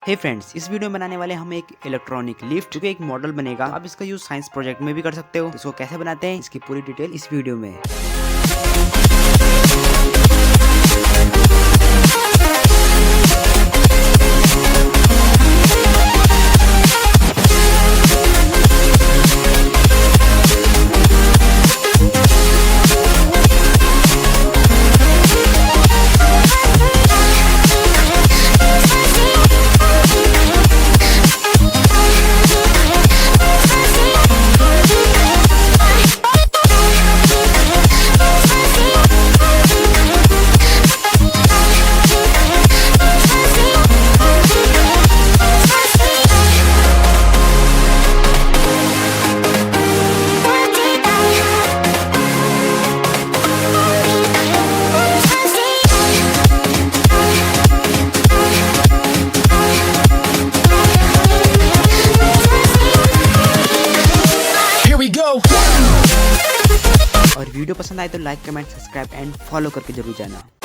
हे friends, इस video में बनाने वाले हम एक इलेक्ट्रॉनिक लिफ्ट जो कि एक मॉडल बनेगा। आप इसका यूज साइंस प्रोजेक्ट में भी कर सकते हो। इसको कैसे बनाते हैं इसकी पूरी डिटेल इस वीडियो में। और वीडियो पसंद आए तो like, comment, subscribe and follow करके जरूर जाना।